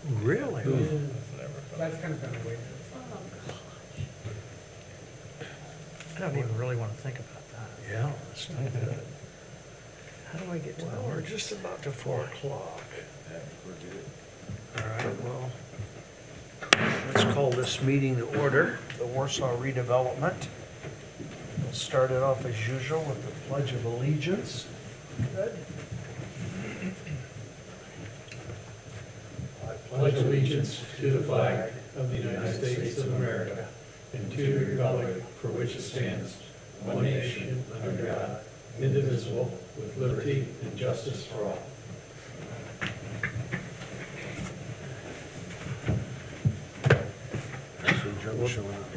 Really? That's kind of been a way. I don't even really want to think about that. Yeah, it's not good. How do I get to the Well, we're words? just about to 4 o'clock. All right, well, let's call this meeting to order, the Warsaw Redevelopment. We'll start it off as usual with the Pledge of Allegiance. Good. Pledge allegiance to the flag of the United States of America and to the republic for which it stands, one nation, under God, indivisible, with liberty and justice for all.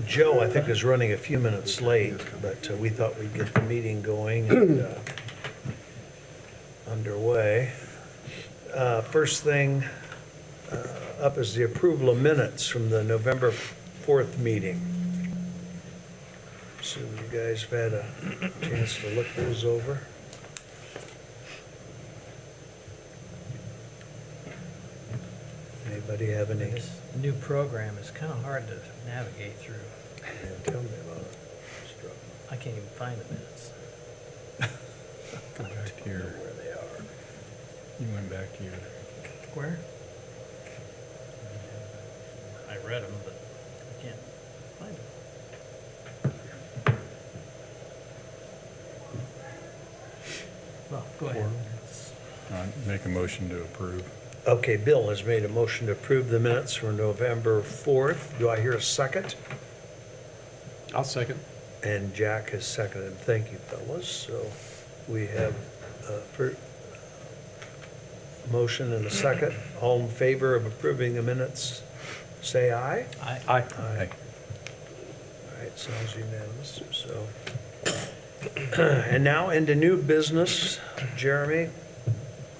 Joe, I think, is running a few minutes late, but we thought we'd get the meeting going and underway. First thing up is the approval of minutes from the November 4th meeting. So you guys have had a chance to look those over. Anybody have any? This new program is kind of hard to navigate through. Tell me about it. I can't even find the minutes. Go back to your, Where they are. you went back to your, Where? I read them, but I can't find them. Well, go ahead. make a motion to approve. Okay, Bill has made a motion to approve the minutes for November 4th. Do I hear a second? I'll second. And Jack has seconded. Thank you, fellas. So we have a motion and a second. All in favor of approving the minutes, say aye. I, Aye. Aye. All right, sounds unanimous, so. And now into new business, Jeremy,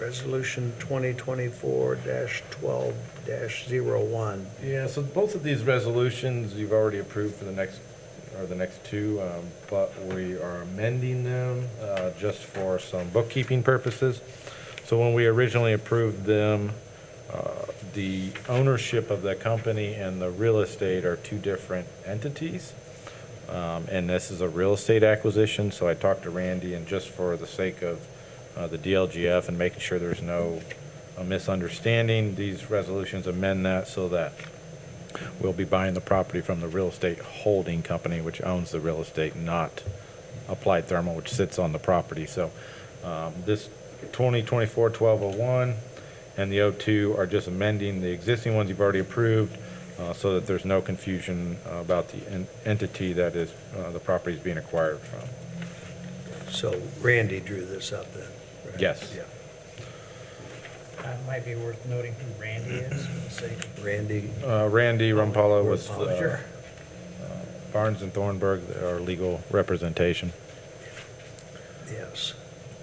Resolution 2024-12-01. Yeah, so both of these resolutions you've already approved for the next two, but we are amending them just for some bookkeeping purposes. So when we originally approved them, the ownership of the company and the real estate are two different entities. And this is a real estate acquisition, so I talked to Randy, and just for the sake of the DLGF and making sure there's no misunderstanding, these resolutions amend that so that we'll be buying the property from the real estate holding company, which owns the real estate, not Applied Thermal, which sits on the property. So this 2024-1201 and the 02 are just amending the existing ones you've already approved so that there's no confusion about the entity that is the property is being acquired from. So Randy drew this up then? right? Yes. Yeah. it might be worth noting who Randy is for the sake of. Randy, Randy Rumpala was Sure. Barnes and Thornburg, our legal representation. yes.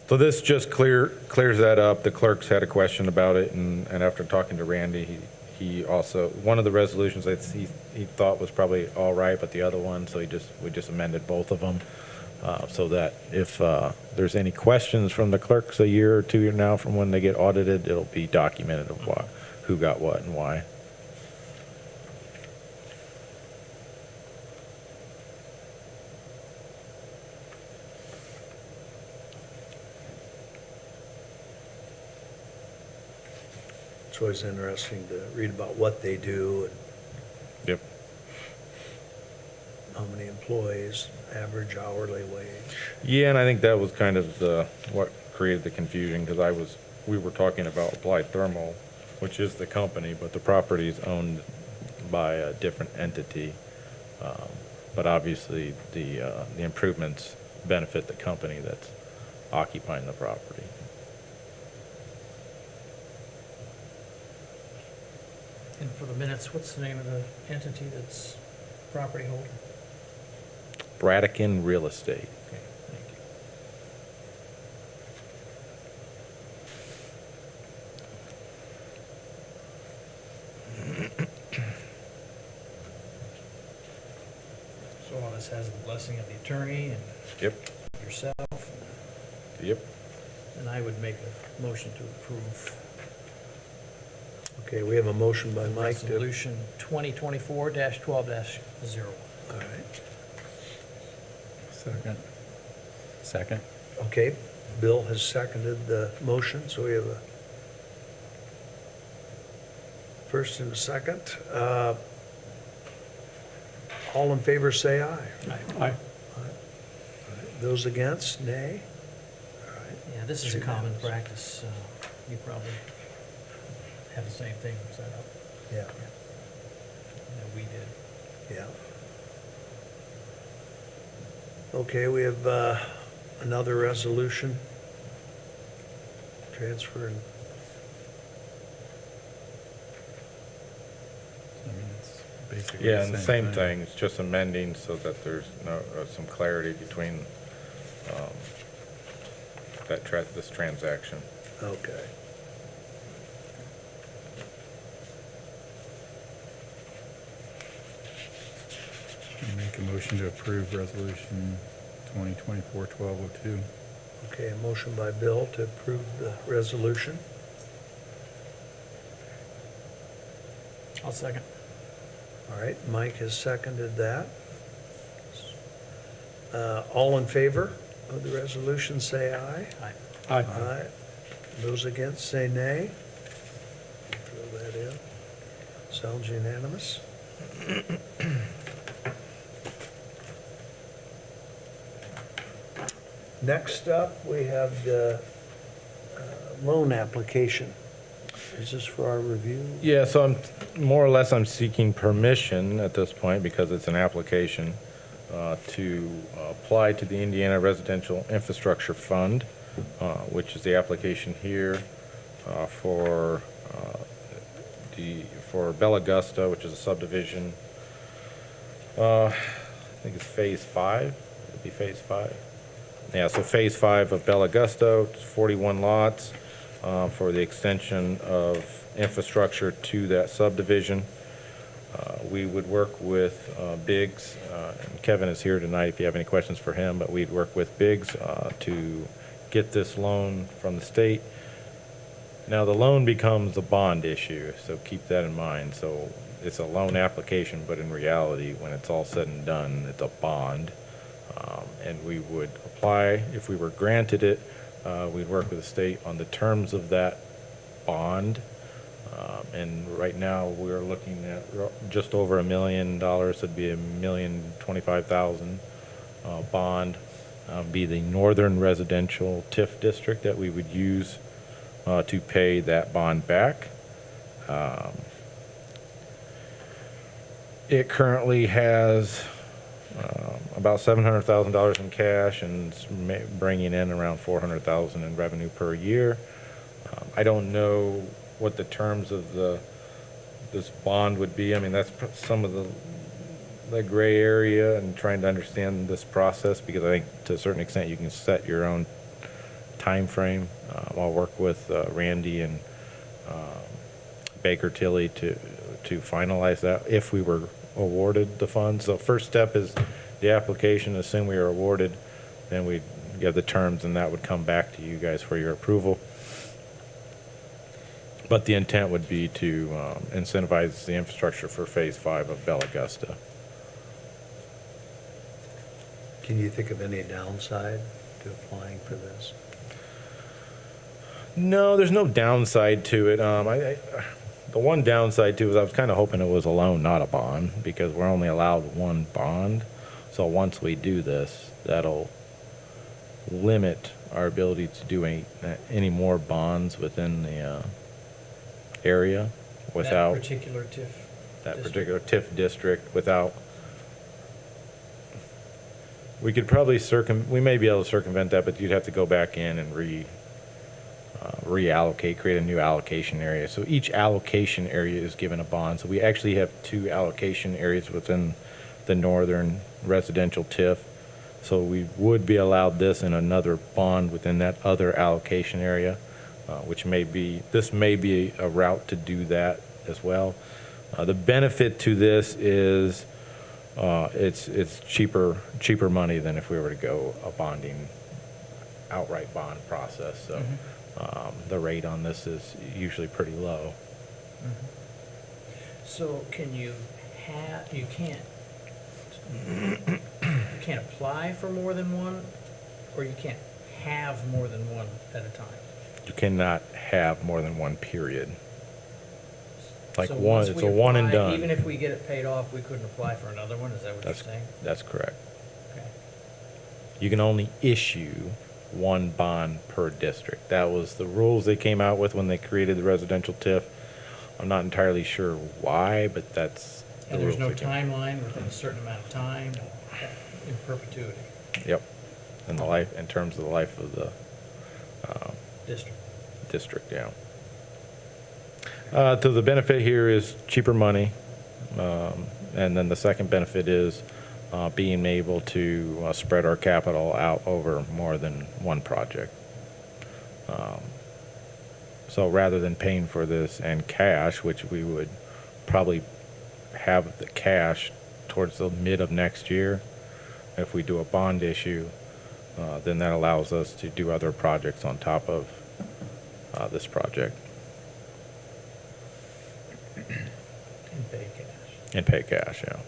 So this just clears that up. The clerks had a question about it, and after talking to Randy, he also, one of the resolutions that he thought was probably all right, but the other one, so we just amended both of them, so that if there's any questions from the clerks a year or 2 years now from when they get audited, it'll be documented of who got what and why. It's always interesting to read about what they do and Yep. how many employees, average hourly wage. Yeah, and I think that was kind of what created the confusion, because we were talking about Applied Thermal, which is the company, but the property is owned by a different entity. But obviously, the improvements benefit the company that's occupying the property. And for the minutes, what's the name of the entity that's property holder? Bradican Real Estate. Okay, thank you. So all this has the blessing of the attorney and Yep, yourself, yep. and I would make a motion to approve. Okay, we have a motion by Mike to. Resolution 2024-12-0. All right. Second. Okay, Bill has seconded the motion, so we have a first and a second. All in favor, say aye. Aye. Those against, nay. All right. Yeah, this is a common practice. You probably have the same thing set up. Yeah, that we did. yeah. Okay, we have another resolution. Transferring, I mean, it's basically Yeah, and the same thing, it's just amending so that there's no, some clarity between, this transaction. okay. Make a motion to approve resolution 2024-1202. Okay, a motion by Bill to approve the resolution. I'll second. All right, Mike has seconded that. All in favor of the resolution, say aye. Aye. Aye. Those against, say nay. Throw that in. Sounds unanimous. Next up, we have the loan application. Is this for our review? Yeah, so more or less, I'm seeking permission at this point, because it's an application, to apply to the Indiana Residential Infrastructure Fund, which is the application here for Bella Augusta, which is a subdivision. I think it's Phase 5. It'd be Phase 5. Yeah, so Phase 5 of Bella Augusta, 41 lots, for the extension of infrastructure to that subdivision. We would work with Biggs, and Kevin is here tonight if you have any questions for him, but we'd work with Biggs to get this loan from the state. Now, the loan becomes a bond issue, so keep that in mind. So it's a loan application, but in reality, when it's all said and done, it's a bond. And we would apply, if we were granted it, we'd work with the state on the terms of that bond. And right now, we're looking at just over $1 million. It'd be $1,025,000 bond. Be the Northern Residential TIF district that we would use to pay that bond back. It currently has about $700,000 in cash and it's bringing in around $400,000 in revenue per year. I don't know what the terms of this bond would be. I mean, that's some of the gray area and trying to understand this process, because I think to a certain extent you can set your own time frame. I'll work with Randy and Baker Tilly to finalize that if we were awarded the funds. So first step is the application. Assume we are awarded, then we'd get the terms and that would come back to you guys for your approval. But the intent would be to incentivize the infrastructure for Phase 5 of Bella Augusta. Can you think of any downside to applying for this? No, there's no downside to it. The one downside to it is I was kind of hoping it was a loan, not a bond, because we're only allowed one bond. So once we do this, that'll limit our ability to do any more bonds within the area without That particular TIF. that district. particular TIF district without. We could probably we may be able to circumvent that, but you'd have to go back in and reallocate, create a new allocation area. So each allocation area is given a bond. So we actually have 2 allocation areas within the Northern Residential TIF. So we would be allowed this in another bond within that other allocation area, this may be a route to do that as well. The benefit to this is it's cheaper money than if we were to go a outright bond process. So the rate on this is usually pretty low. So can you you can't apply for more than one, or you can't have more than one at a time? You cannot have more than one period. Like So one, once it's we a one and apply, done. Even if we get it paid off, we couldn't apply for another one, is that what you're saying? That's correct. Okay. You can only issue one bond per district. That was the rules they came out with when they created the residential TIF. I'm not entirely sure why, but that's the And there's rules no they came- timeline within a certain amount of time, in perpetuity, Yep. In the life, in terms of the life of the district? district, yeah. So the benefit here is cheaper money. And then the second benefit is being able to spread our capital out over more than one project. So rather than paying for this in cash, which we would probably have the cash towards the mid of next year, if we do a bond issue, then that allows us to do other projects on top of this project And pay cash. and pay cash, yeah.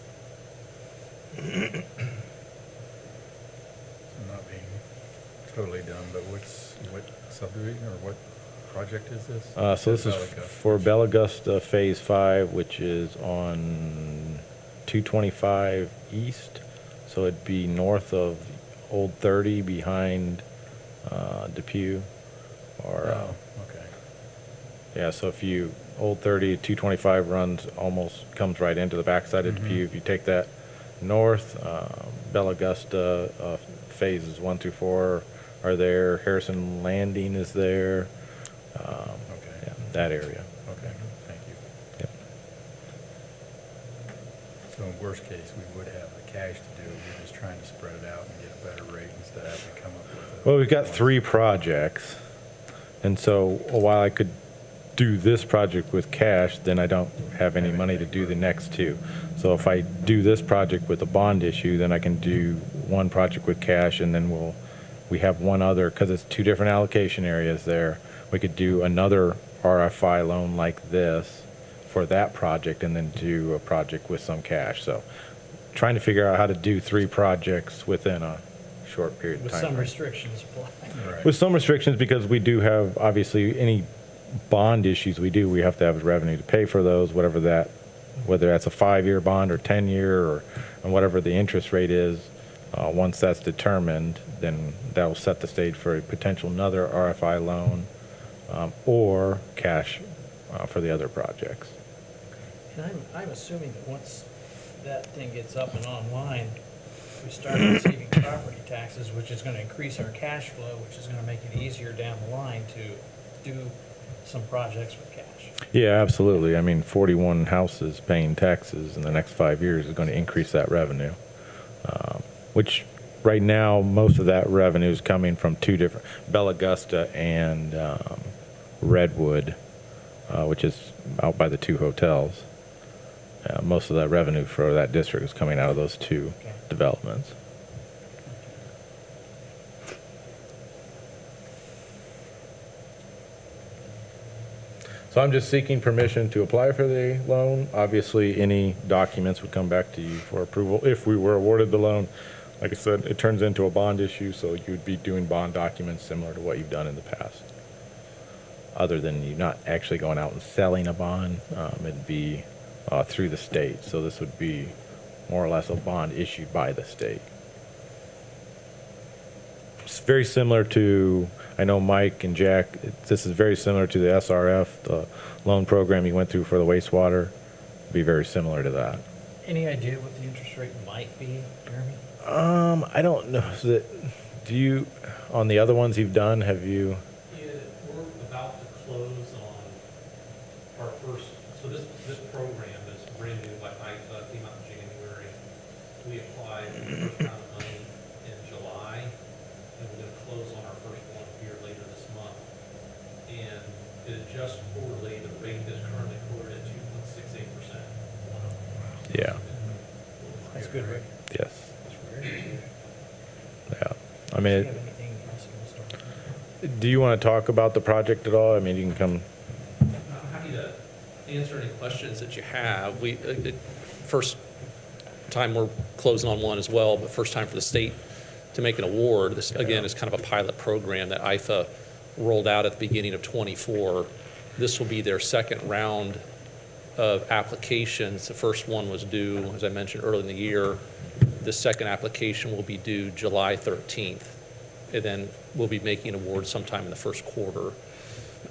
I'm not being totally dumb, but what subdivision or what project is this? So this is Bella Augusta. for Bella Augusta Phase 5, which is on 225 East. So it'd be north of Old 30 behind Depew. Or, Oh, okay. yeah, so if you, Old 30, 225 runs, almost comes right into the backside of Mhm. Depew. If you take that north, Bella Augusta phases 1 through 4 are there. Harrison Landing is there. Okay. Yeah, that area. Okay, thank you. Yep. So in worst case, we would have the cash to do it, we're just trying to spread it out and get a better rate instead of having to come up with. Well, we've got 3 projects, and so while I could do this project with cash, then I don't have any money to do the next 2. So if I do this project with a bond issue, then I can do one project with cash, and then we have one other, because it's 2 different allocation areas there. We could do another RFI loan like this for that project, and then do a project with some cash. So trying to figure out how to do 3 projects within a short period of With time. some restrictions applied. Right. With some restrictions, because we do have, obviously, any bond issues we do, we have to have revenue to pay for those, whatever that, whether that's a 5-year bond or 10-year, or and whatever the interest rate is. Once that's determined, then that will set the stage for a potential another RFI loan or cash for the other projects. And I'm assuming that once that thing gets up and online, we start receiving property taxes, which is gonna increase our cash flow, which is gonna make it easier down the line to do some projects with cash. Yeah, absolutely. I mean, 41 houses paying taxes in the next 5 years is going to increase that revenue, which right now, most of that revenue is coming from 2 different, Bella Augusta and Redwood, which is out by the 2 hotels. Most of that revenue for that district is coming out of those 2 Okay. developments. So I'm just seeking permission to apply for the loan. Obviously, any documents would come back to you for approval if we were awarded the loan. Like I said, it turns into a bond issue, so you'd be doing bond documents similar to what you've done in the past. Other than you not actually going out and selling a bond, it'd be through the state. So this would be more or less a bond issued by the state. It's very similar to, I know Mike and Jack, this is very similar to the SRF, the loan program you went through for the wastewater. It'd be very similar to that. Any idea what the interest rate might be, Jeremy? I don't know. Do you, on the other ones you've done, have you? Yeah, we're about to close on our first, so this program is brand new, like I came out in January. We applied for the first round of money in July, and we're gonna close on our first one here later this month. And it adjusts quarterly, the rate is currently quoted at 2.68%. Yeah. That's good, Rick. Yes. That's very good. Yeah. I Do mean, you have anything else you want to start? do you want to talk about the project at all? I mean, you can come. I'm happy to answer any questions that you have. First time we're closing on one as well, but first time for the state to make an award. This, again, is kind of a pilot program that IFA rolled out at the beginning of '24. This will be their second round of applications. The first one was due, as I mentioned, early in the year. The second application will be due July 13th. And then we'll be making awards sometime in the first quarter.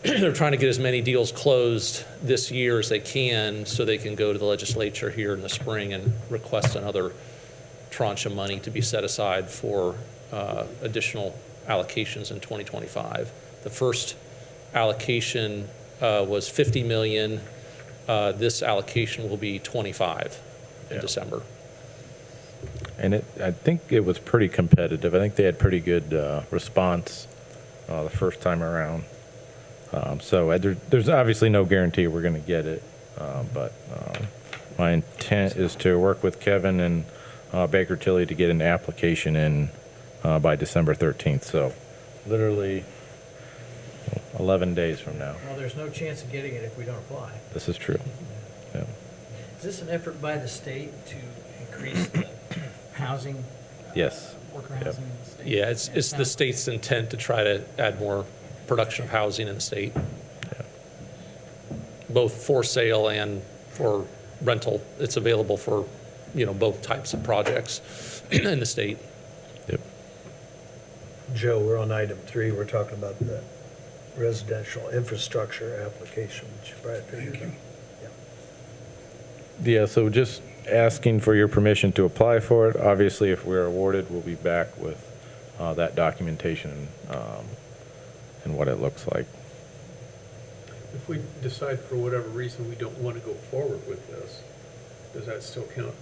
They're trying to get as many deals closed this year as they can so they can go to the legislature here in the spring and request another tranche of money to be set aside for additional allocations in 2025. The first allocation was 50 million. This allocation will be 25 in December. And I think it was pretty competitive. I think they had pretty good response the first time around. So there's obviously no guarantee we're going to get it, but my intent is to work with Kevin and Baker Tilly to get an application in by December 13th. So literally 11 days from now. Well, there's no chance of getting it if we don't apply. This is true. Yeah. Is this an effort by the state to increase the housing? Yes. Worker Yep. housing in the state? Yeah, it's the state's intent to try to add more production of housing in the state, both for sale and for rental. It's available for, both types of projects in the state. Yep. Joe, we're on item 3. We're talking about the residential infrastructure application, which you probably figured. Yeah, so just asking for your permission to apply for it. Obviously, if we're awarded, we'll be back with that documentation and what it looks like. If we decide for whatever reason we don't want to go forward with this, does that still count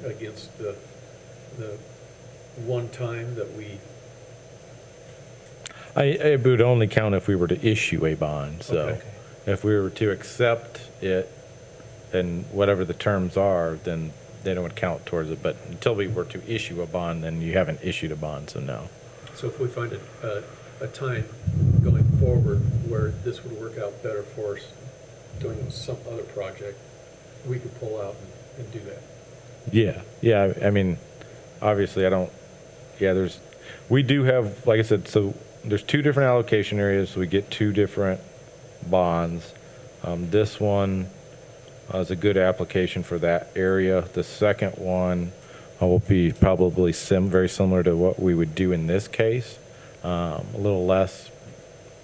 against the one time that we? It would only count if we were to issue a bond. So Okay. if we were to accept it and whatever the terms are, then they don't count towards it. But until we were to issue a bond, then you haven't issued a bond, so no. So if we find a time going forward where this would work out better for us doing some other project, we could pull out and do that. Yeah. I mean, obviously, we do have, like I said, so there's 2 different allocation areas. So we get 2 different bonds. This one is a good application for that area. The second one will be probably very similar to what we would do in this case. A little less,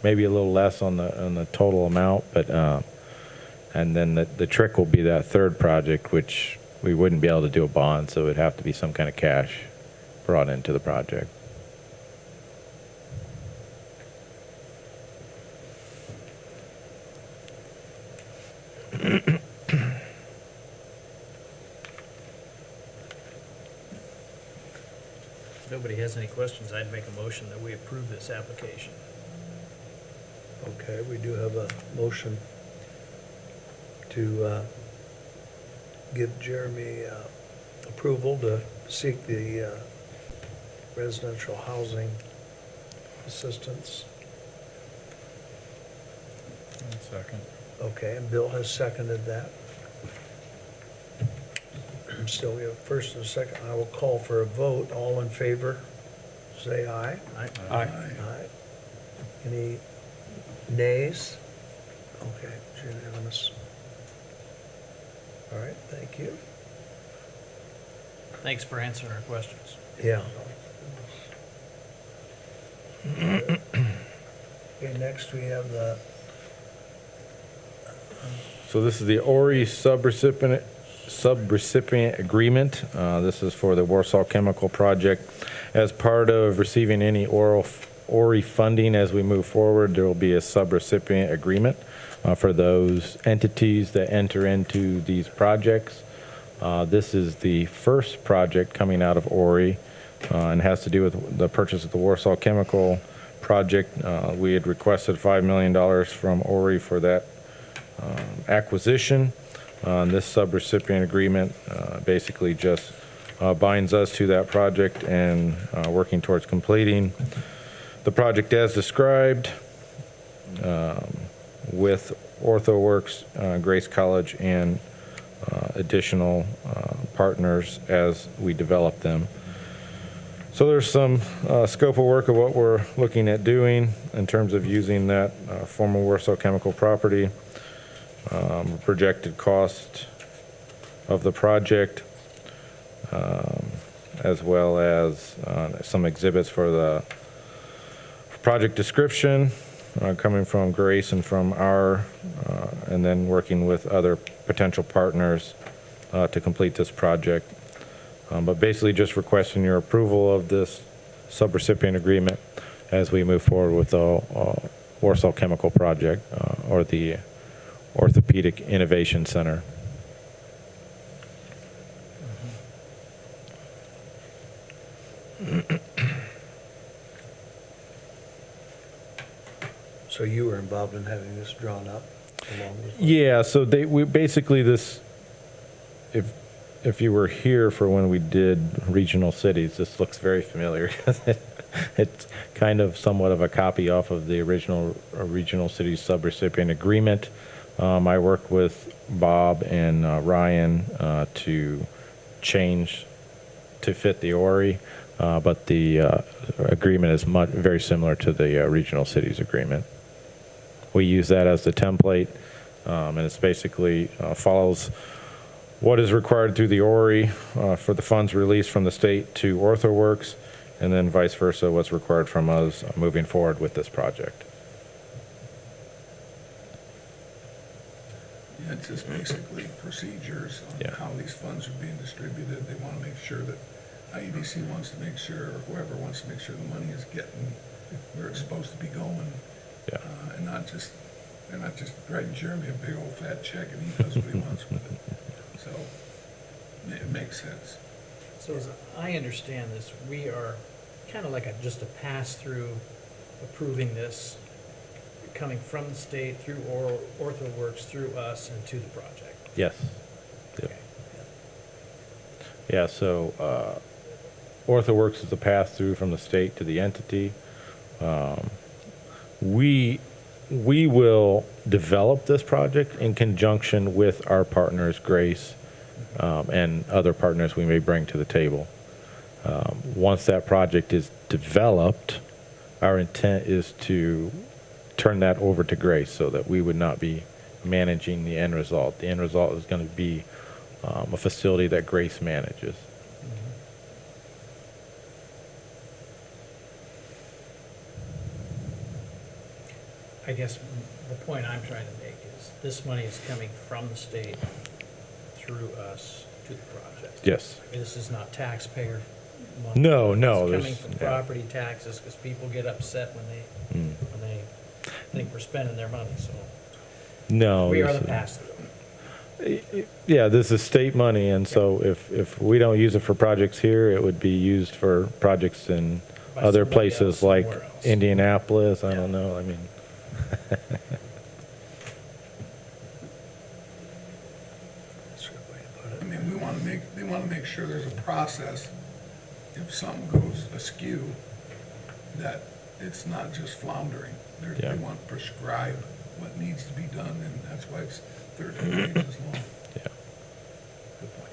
maybe a little less on the total amount, but and then the trick will be that third project, which we wouldn't be able to do a bond, so it'd have to be some kind of cash brought into the project. If nobody has any questions, I'd make a motion that we approve this application. Okay, we do have a motion to give Jeremy approval to seek the residential housing assistance. Second. Okay, and Bill has seconded that. So we have a first and a second. I will call for a vote. All in favor, say aye. Aye. Aye. Any nays? Okay, it's unanimous. All right, thank you. Thanks for answering our questions. Yeah. Okay, next we have the, So this is the ORI subrecipient agreement. This is for the Warsaw Chemical Project. As part of receiving any ORI funding as we move forward, there will be a subrecipient agreement for those entities that enter into these projects. This is the first project coming out of ORI and has to do with the purchase of the Warsaw Chemical Project. We had requested $5 million from ORI for that acquisition. This subrecipient agreement basically just binds us to that project and working towards completing the project as described with OrthoWorks, Grace College, and additional partners as we develop them. So there's some scope of work of what we're looking at doing in terms of using that former Warsaw Chemical property, projected cost of the project, as well as some exhibits for the project description coming from Grace and from and then working with other potential partners to complete this project. But basically just requesting your approval of this subrecipient agreement as we move forward with the Warsaw Chemical Project, or the Orthopedic Innovation Center. So you were involved in having this drawn up along with? Yeah, so we basically if you were here for when we did regional cities, this looks very familiar. It's kind of somewhat of a copy off of the original regional cities subrecipient agreement. I worked with Bob and Ryan to change to fit the ORI, but the agreement is very similar to the regional cities agreement. We use that as the template, and it's basically follows what is required through the ORI for the funds released from the state to OrthoWorks, and then vice versa, what's required from us moving forward with this project. Yeah, it's just basically procedures on Yeah. how these funds are being distributed. They want to make sure that IEDC wants to make sure, or whoever wants to make sure the money is getting where it's supposed to be going. Yeah. And they're not just writing Jeremy a big old fat check and he does what he wants with it. So it makes sense. So as I understand this, we are kind of like just a pass-through approving this, coming from the state through OrthoWorks, through us, and to the project. Yes. Yep. Okay. Yeah, so OrthoWorks is a pass-through from the state to the entity. We will develop this project in conjunction with our partners, Grace, and other partners we may bring to the table. Once that project is developed, our intent is to turn that over to Grace so that we would not be managing the end result. The end result is going to be a facility that Grace manages. I guess the point I'm trying to make is this money is coming from the state through us to the project. Yes. This is not taxpayer money. No. It's coming there's- from yeah. property taxes, because people get upset when they think we're spending their money, so No. we are this the is- pass-through. Yeah, this is state money, and so if we don't use it for projects here, it would be used for projects in By other somebody places else, like somewhere else. Indianapolis. I Yeah. don't know. I mean, That's a good way to put I it. mean, they want to make sure there's a process, if something goes askew, that it's not just floundering. Yeah. They want to prescribe what needs to be done, and that's why it's 13 pages long. yeah. Good point.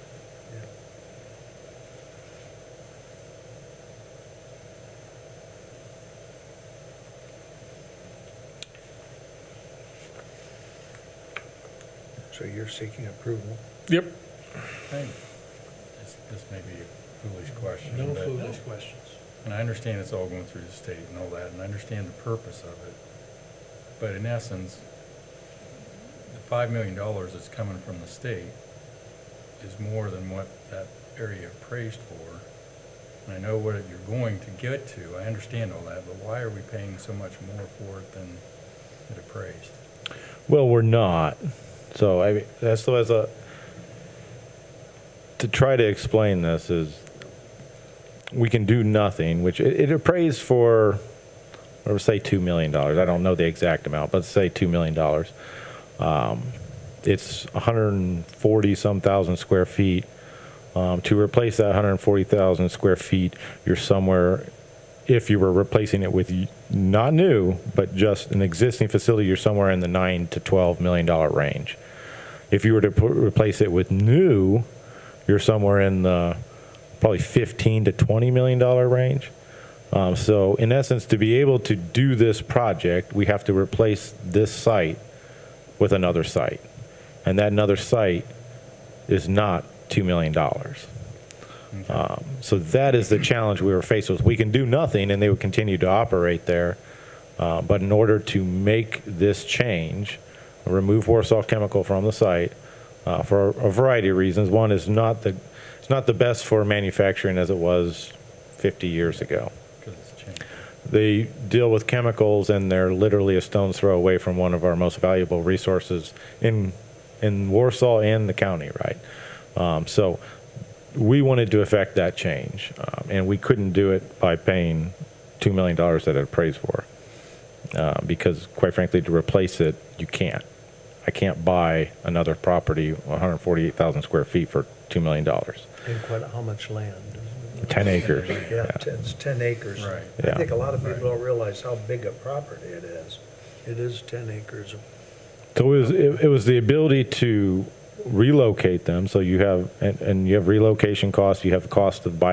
So you're seeking approval? Yep. This may be a foolish question. No but- foolish questions. And I understand it's all going through the state and all that, and I understand the purpose of it. But in essence, the $5 million that's coming from the state is more than what that area appraised for. And I know what you're going to get to, I understand all that, but why are we paying so much more for it than it appraised? Well, we're not. So I mean, to try to explain this is we can do nothing, which it appraised for, or say $2 million. I don't know the exact amount, but say $2 million. It's 140 some thousand square feet. To replace that 140,000 square feet, you're somewhere if you were replacing it with not new, but just an existing facility, you're somewhere in the $9 to $12 million range. If you were to replace it with new, you're somewhere in the probably $15 to $20 million range. So in essence, to be able to do this project, we have to replace this site with another site. And that another site is not $2 million. So that is the challenge we were faced with. We can do nothing and they would continue to operate there. But in order to make this change, remove Warsaw Chemical from the site, for a variety of reasons. One is it's not the best for manufacturing as it was 50 years ago. Because it's changed. They deal with chemicals and they're literally a stone's throw away from one of our most valuable resources in Warsaw and the county, right? So we wanted to affect that change, and we couldn't do it by paying $2 million that it appraised for, because quite frankly, to replace it, you can't. I can't buy another property, 148,000 square feet for $2 million. And how much land? 10 acres. Yeah, it's 10 acres. Right. I Yeah. think a lot of people don't realize how big a property it is. It is 10 acres. So it was the ability to relocate them. So you have, and you have relocation costs, you have the cost of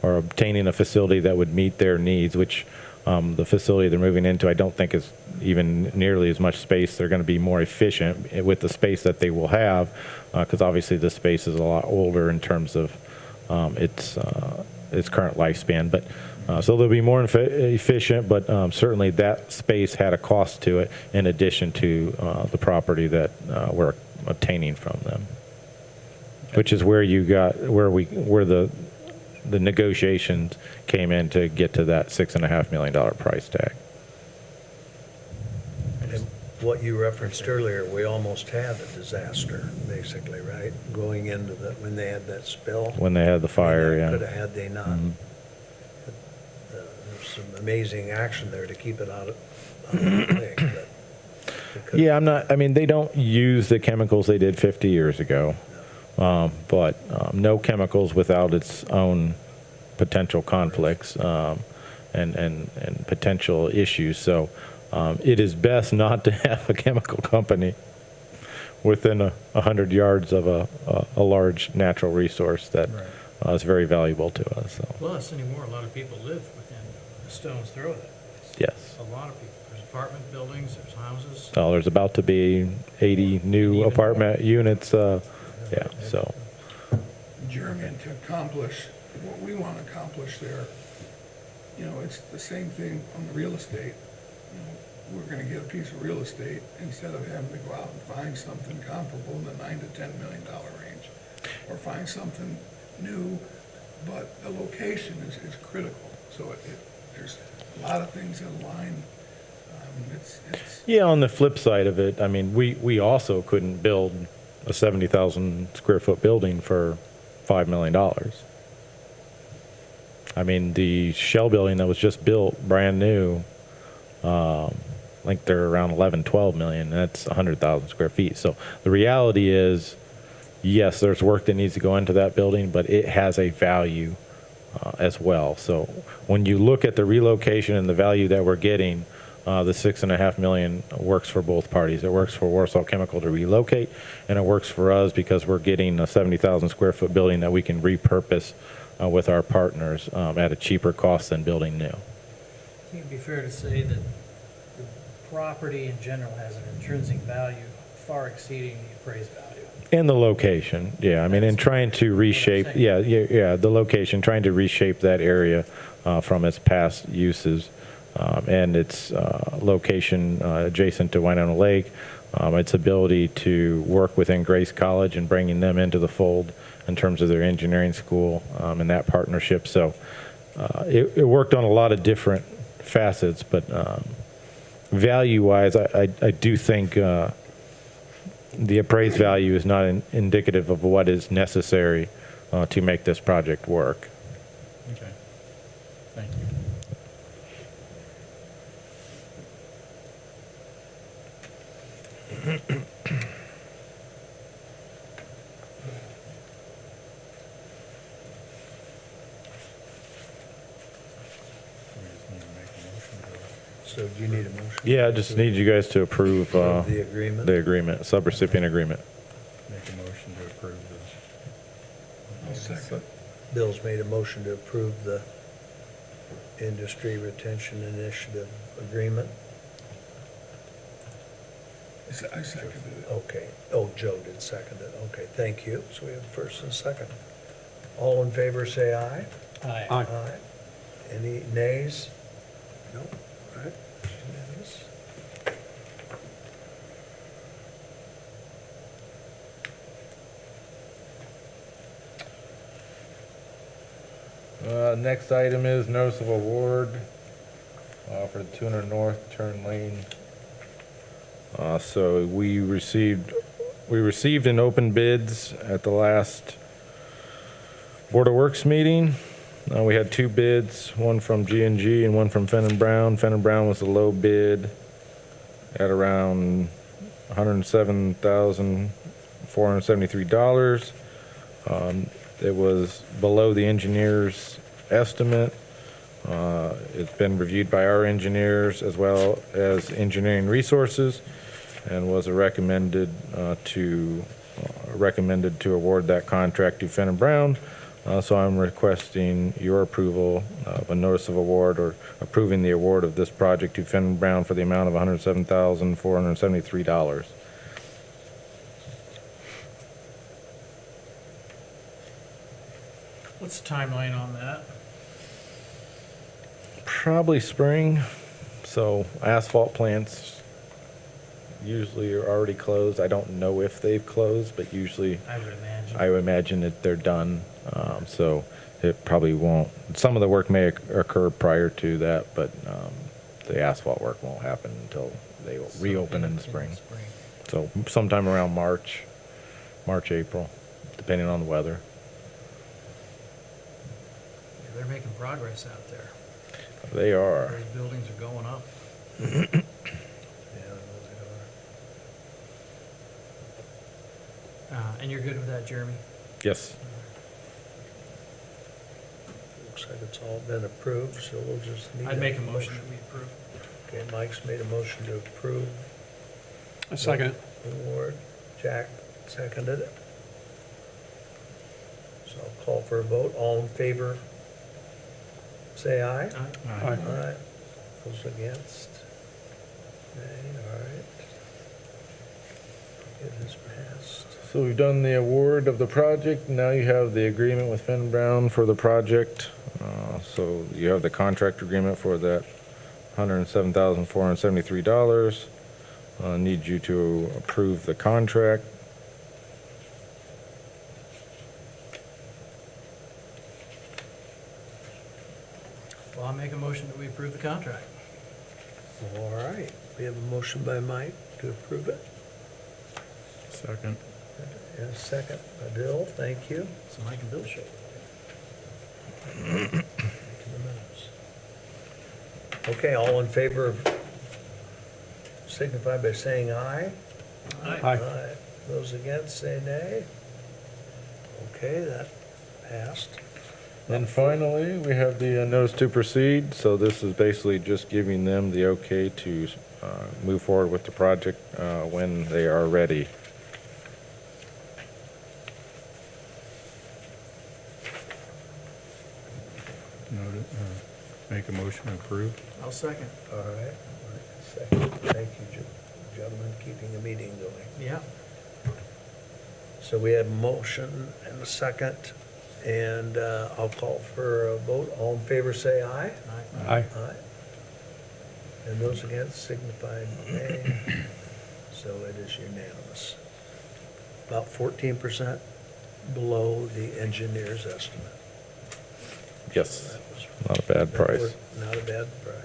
or obtaining a facility that would meet their needs, which the facility they're moving into, I don't think is even nearly as much space. They're going to be more efficient with the space that they will have, because obviously the space is a lot older in terms of its current lifespan. But so they'll be more efficient, but certainly that space had a cost to it in addition to the property that we're obtaining from them, which is where the negotiations came in to get to that $6.5 million price tag. And what you referenced earlier, we almost had a disaster, basically, right? Going into when they had that spill. When they had the fire, yeah. Could have had they not. Mhm. There's some amazing action there to keep it out of the thing, but it could- Yeah, they don't use the chemicals they did 50 years ago, but no chemicals without its own potential conflicts and potential issues. So it is best not to have a chemical company within 100 yards of a large natural resource that is very valuable to us. So. Plus, anymore, a lot of people live within a stone's throw of it. Yes. A lot of people. There's apartment buildings, there's houses. So there's about to be 80 new Even apartment units. Yeah, so. Jeremy, and to accomplish what we want to accomplish there, it's the same thing on the real estate. We're going to get a piece of real estate instead of having to go out and find something comparable in the $9 to $10 million range, or find something new, but the location is critical. So there's a lot of things that align. It's Yeah, on the flip side of it, we also couldn't build a 70,000 square foot building for $5 million. The Shell building that was just built, brand new, I think they're around 11, 12 million. That's 100,000 square feet. So the reality is, yes, there's work that needs to go into that building, but it has a value as well. So when you look at the relocation and the value that we're getting, the $6.5 million works for both parties. It works for Warsaw Chemical to relocate, and it works for us because we're getting a 70,000 square foot building that we can repurpose with our partners at a cheaper cost than building new. I think it'd be fair to say that the property in general has an intrinsic value far exceeding the appraised value. And the location, yeah. And trying to reshape, the location, trying to reshape that area from its past uses. And its location adjacent to Winona Lake, its ability to work within Grace College and bringing them into the fold in terms of their engineering school and that partnership. So it worked on a lot of different facets, but value-wise, I do think the appraised value is not indicative of what is necessary to make this project work. Okay. Thank you. So do you need a motion? Yeah, I just need you guys to approve The agreement? the agreement, subrecipient agreement. Make a motion to approve I'll second. Bill's made a motion to approve the Industry Retention Initiative agreement. I seconded it. Okay. Oh, Joe did second it. Okay, thank you. So we have first and second. All in favor, say aye. Aye. Aye. Any nays? No. All right. Unanimous. Next item is notice of award for the 200 North Turn Lane. So we received an open bids at the last Board of Works meeting. We had two bids, one from G&G and one from Fenn & Brown. Fenn & Brown was the low bid at around $107,473. It was below the engineer's estimate. It's been reviewed by our engineers as well as Engineering Resources, and was recommended to award that contract to Fenn & Brown. So I'm requesting your approval of a notice of award, or approving the award of this project to Fenn & Brown for the amount of $107,473. What's the timeline on that? Probably spring. So asphalt plants usually are already closed. I don't know if they've closed, but usually I would imagine. I would imagine that they're done. So it probably won't, some of the work may occur prior to that, but the asphalt work won't happen until they reopen in the spring. So sometime around March, April, depending on the weather. Yeah, they're making progress out there. They are. Those buildings are going up. Yeah, those And you're good with that, Jeremy? Yes. are. Looks like it's all been approved, so we'll just need. I'd make a motion that we approve. Okay, Mike's made a motion to approve A second. the award. Jack seconded it. So I'll call for a vote. All in favor, say aye. Aye. Aye. Aye. Those against? Nay, all right. It is passed. So we've done the award of the project. Now you have the agreement with Fenn & Brown for the project. So you have the contract agreement for that $107,473. Need you to approve the contract. Well, I'll make a motion that we approve the contract. All right, we have a motion by Mike to approve it. Second. And a second by Bill, thank you. So Mike and Bill show. Making the minutes. Okay, all in favor of, signify by saying aye. Aye. Those against, say nay. Okay, that passed. And finally, we have the notice to proceed. So this is basically just giving them the okay to move forward with the project when they are ready. Make a motion to approve. I'll second. All right, second. Thank you, gentlemen, keeping the meeting going. Yeah. So we have a motion and a second, and I'll call for a vote. All in favor, say aye. Aye. Aye. And those against signify nay. So it is unanimous. About 14% below the engineer's estimate. Yes, That was- not a bad price. Not a bad price.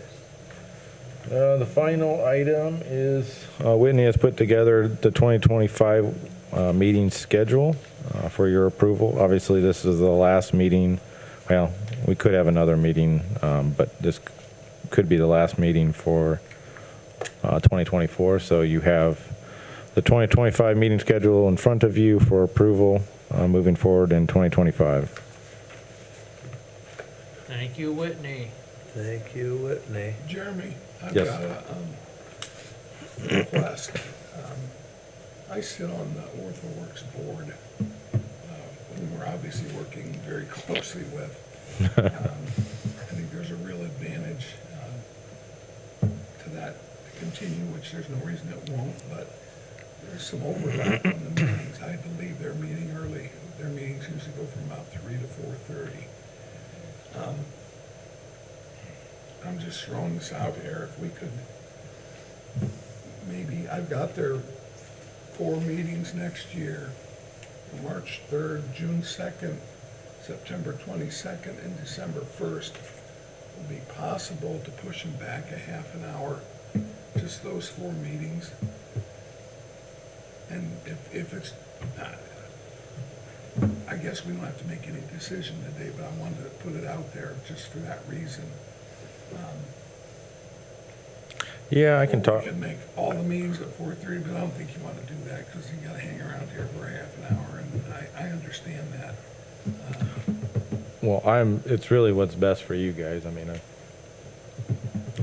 The final item is Whitney has put together the 2025 meeting schedule for your approval. Obviously, this is the last meeting. Well, we could have another meeting, but this could be the last meeting for 2024. So you have the 2025 meeting schedule in front of you for approval moving forward in 2025. Thank you, Whitney. Thank you, Whitney. Jeremy, I've Yes. got a request. I sit on the OrthoWorks board, and we're obviously working very closely with. I think there's a real advantage to that to continue, which there's no reason it won't, but there's some overlap on the meetings. I believe they're meeting early. Their meetings usually go from about 3 to 4:30. I'm just throwing this out here, if we could, maybe, I've got their 4 meetings next year, March 3rd, June 2nd, September 22nd, and December 1st. Would it be possible to push them back a half an hour, just those 4 meetings? And if it's, I guess we don't have to make any decision today, but I wanted to put it out there just for that reason. Yeah, I can Or talk. we could make all the meetings at 4:30, but I don't think you want to do that, because you gotta hang around here for a half an hour, and I understand that. Well, it's really what's best for you guys. I mean,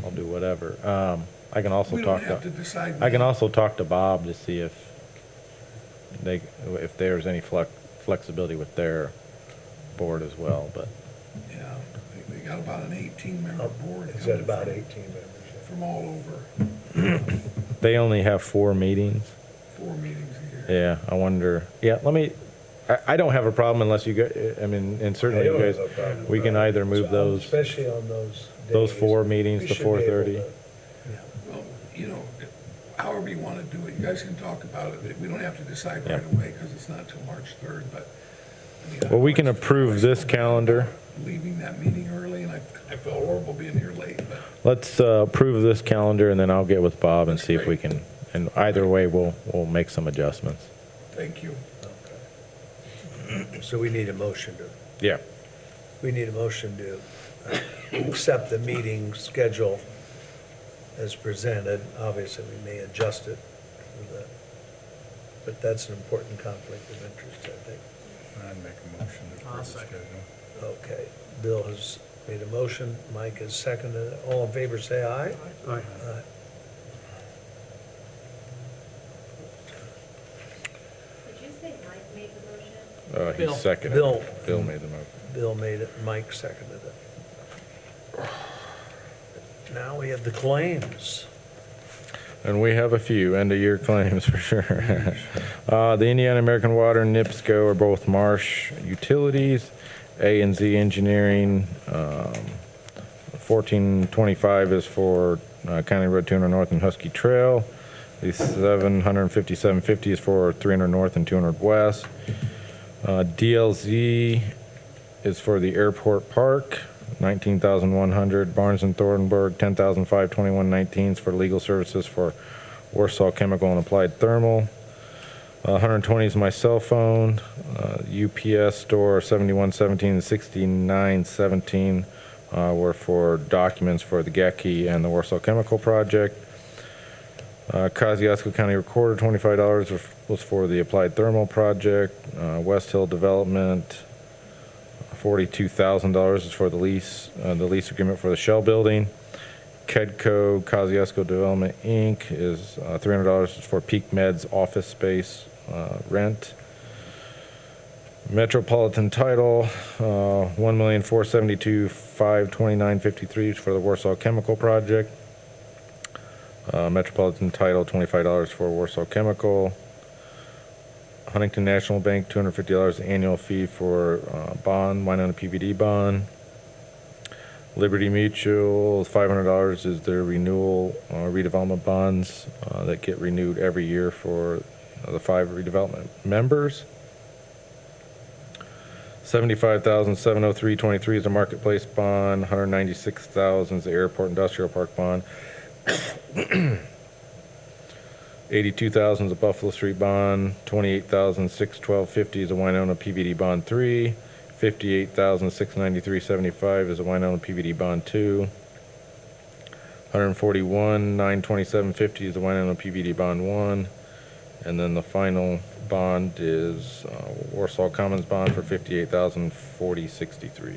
I'll do whatever. I can also We don't talk have to to, decide. I can now. also talk to Bob to see if there's any flexibility with their board as well, but. Yeah, they got about an 18-member board. Is that about coming 18 members? From all over, They only have 4 meetings. 4 meetings a year. Yeah, I wonder, I don't have a problem unless you I mean, and certainly you guys, we can either move those Especially on those days. 4 meetings We to should be able 4:30. to- Well, however you want to do it, you guys can talk about it. We don't have to decide Yeah. right away, because it's not till March 3rd, but. I mean, Well, we can I always- approve this calendar. Leaving that meeting early, and I feel horrible being here late, but Let's approve this calendar, and then I'll get with Bob and see if we can, and either way, we'll make some adjustments. thank you. So we need a motion to, Yeah. accept the meeting schedule as presented. Obviously, we may adjust it for that, but that's an important conflict of interest, I think. I'd make a motion to I'll approve the second. schedule. Okay, Bill has made a motion, Mike has seconded it. All in favor, say aye. Aye. Aye. Did you say Mike made the motion? Bill. He seconded Bill. it. Bill made the motion. Bill made it, Mike seconded it. Now we have the claims. And we have a few end-of-year claims for sure. The Indiana American Water and NIPSCO are both Marsh Utilities. A&Z Engineering, 1425 is for County Road 200 North and Husky Trail. The 75750 is for 300 North and 200 West. DLZ is for the Airport Park, 19,100. Barnes and Thornburg, 10,521.19 is for legal services for Warsaw Chemical and Applied Thermal. 120 is my cell phone. UPS store, 7117 and 6917 were for documents for the GACI and the Warsaw Chemical Project. Kosciuszko County Recorder, $25 was for the Applied Thermal Project. West Hill Development, $42,000 is for the lease agreement for the Shell Building. Kedco Kosciuszko Development Inc. is $300 is for Peak Meds office space rent. Metropolitan Title, $1,472,529.53 for the Warsaw Chemical Project. Metropolitan Title, $25 for Warsaw Chemical. Huntington National Bank, $250 annual fee for bond, Winona PVD bond. Liberty Mutual, $500 is their renewal redevelopment bonds that get renewed every year for the 5 redevelopment members. $75,703.23 is a marketplace bond. $196,000 is the airport industrial park bond. $82,000 is a Buffalo Street bond. $28,612.50 is a Winona PVD bond 3. $58,693.75 is a Winona PVD bond 2. $141,927.50 is a Winona PVD bond 1. And then the final bond is Warsaw Commons bond for $58,040.63.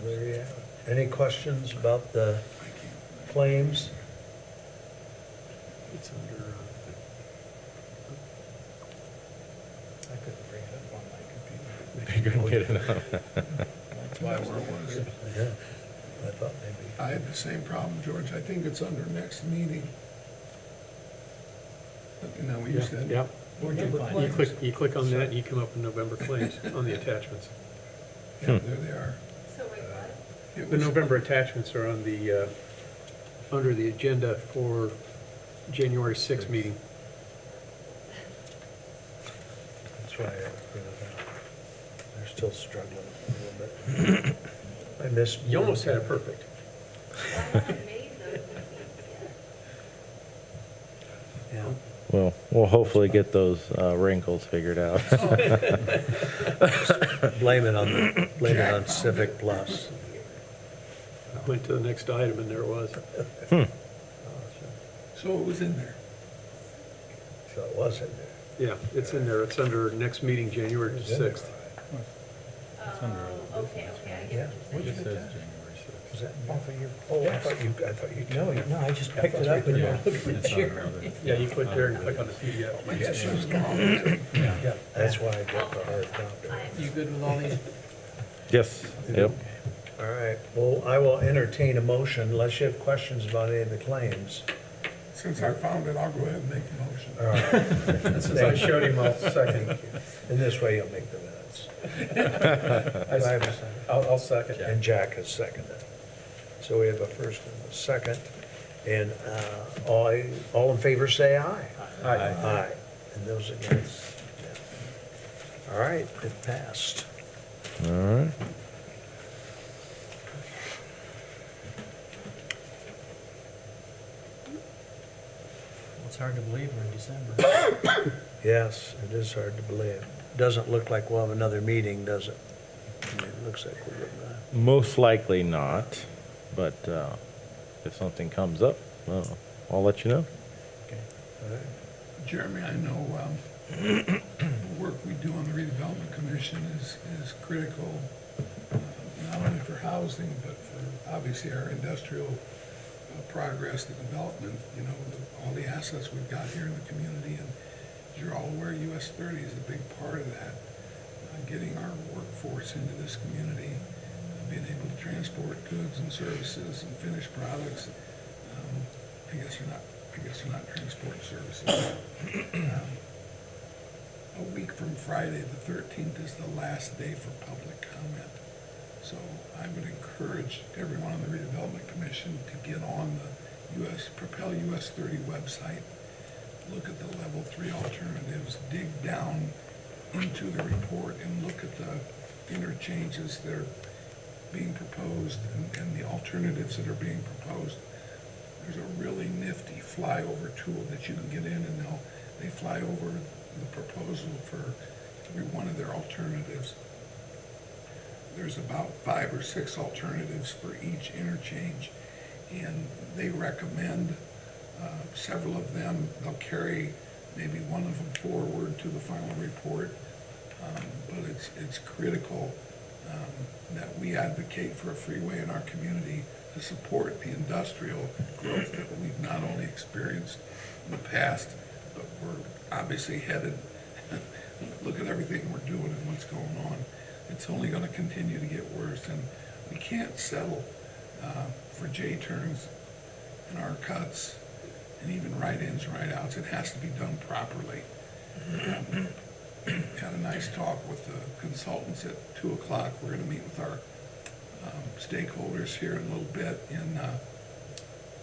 there you have it. Any questions about the claims? It's under, I couldn't bring it up on my computer. You couldn't get it up. That's why I was Where looking was here. it? Yeah, I thought maybe. I had the same problem, George. I think it's under next meeting. You know, we yeah, used to. yeah. Where'd you find You it? you click on that, and you come up with November claims on the attachments. Yeah, there they are. So wait, what? It The was- November attachments are on the, under the agenda for January 6th meeting. That's why I printed it out. They're still struggling a little bit. I missed. You almost had it perfect. I haven't made those meetings yet. Yeah. Well, we'll hopefully get those wrinkles figured out. Blame it on Civic Plus. I went to the next item, and there it was. So it was in there. So it was in there. Yeah, it's in there. It's under next meeting, January 6th. under Oh, okay, I Yeah. get what It you're says saying. January 6th. Was that off of your, oh, I thought you. No, I just picked it up and Yeah, looked at the it's on chair. another- Yeah, you click there and click on the PDF. I guess it was gone. Yeah, that's why I got the hard copy. You good with all these? Yes, yep. All right, well, I will entertain a motion unless you have questions about any of the claims. Since I found it, I'll go ahead and make the motion. All right. Since I showed him, I'll second. And this way you'll make the minutes. Do I have a second? I'll second. And Jack has seconded. So we have a first and a second. And all in favor say aye. Aye. Aye. And those against? Yeah. All right, it passed. All right. Well, it's hard to believe we're in December. Yes, it is hard to believe. Doesn't look like we'll have another meeting, does it? I mean, it looks like we're gonna. Most likely not, but if something comes up, I'll let you know. Jeremy, I know the work we do on the Redevelopment Commission is critical, not only for housing, but for obviously our industrial progress, the development, you know, all the assets we've got here in the community. And as you're all aware, US 30 is a big part of that, getting our workforce into this community, being able to transport goods and services and finished products. I guess they're not transport services. A week from Friday, the 13th, is the last day for public comment. So I would encourage everyone on the Redevelopment Commission to get on the Propel US 30 website, look at the level 3 alternatives, dig down into the report and look at the interchanges that are being proposed and the alternatives that are being proposed. There's a really nifty flyover tool that you can get in, and they fly over the proposal for every one of their alternatives. There's about 5 or 6 alternatives for each interchange, and they recommend several of them. They'll carry maybe one of them forward to the final report, but it's critical that we advocate for a freeway in our community to support the industrial growth that we've not only experienced in the past, but we're obviously headed. Look at everything we're doing and what's going on. It's only going to continue to get worse, and we can't settle for J-turns and our cuts and even right-ins, right-outs. It has to be done properly. Had a nice talk with the consultants at 2 o'clock. We're going to meet with our stakeholders here in a little bit and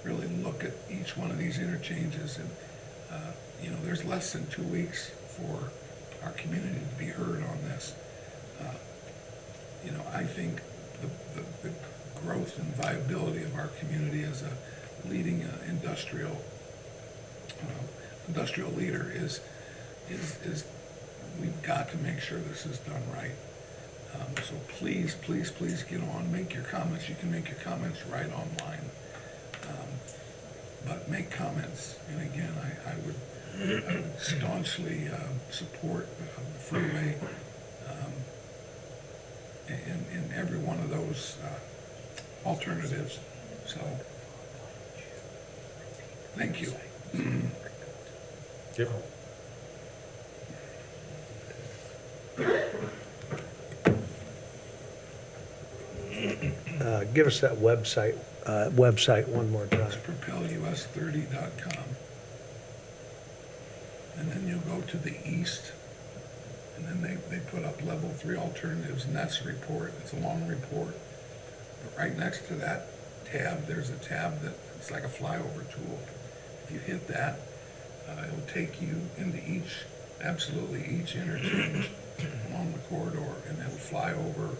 really look at each one of these interchanges. And you know, there's less than 2 weeks for our community to be heard on this. You know, I think the growth and viability of our community as a leading industrial leader is we've got to make sure this is done right. So please, please, please get on, make your comments. You can make your comments right online. But make comments. And again, I would staunchly support the freeway. in every one of those alternatives. So, thank you. Yep. Give us that website one more time. It's propelus30.com. And then you'll go to the east, and then they put up level 3 alternatives, and that's a report. It's a long report. But right next to that tab, there's a tab that, it's like a flyover tool. If you hit that, it'll take you into absolutely each interchange along the corridor, and it'll fly over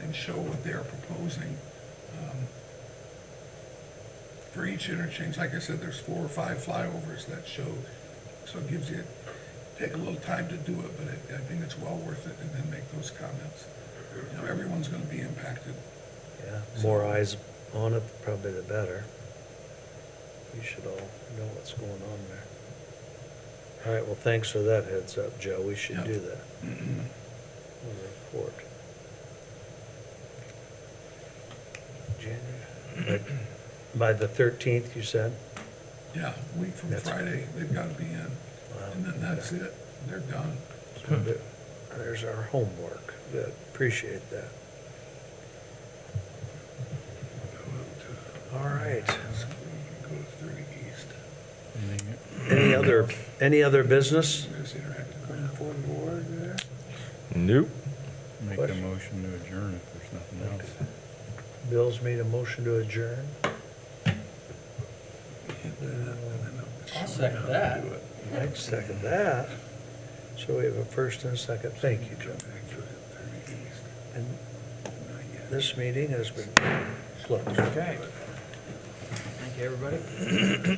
and show what they're proposing. For each interchange, like I said, there's 4 or 5 flyovers that show, so it gives you, take a little time to do it, but I think it's well worth it, and then make those comments. You know, everyone's gonna be impacted. Yeah, more eyes on it, probably the better. We should all know what's going on there. All right, well, thanks for that heads up, Joe. We should Yep. do that. Report. January. By the 13th, you said? Yeah, a week from That's- Friday, they've gotta be in, and then that's it, they're done. So there's our homework. Good, appreciate that. All right. Go to 30 East. Anything- Any other business? There's interactive map. Nope. Make a Question? motion to adjourn if there's nothing else. Bill's made a motion to adjourn. Hit that, and then I'll second that. do it. I'd second that. So we have a first and a second. Thank you, Joe. Back to it, 30 East. And Not yet. this meeting has been closed. Okay. Thank you, everybody.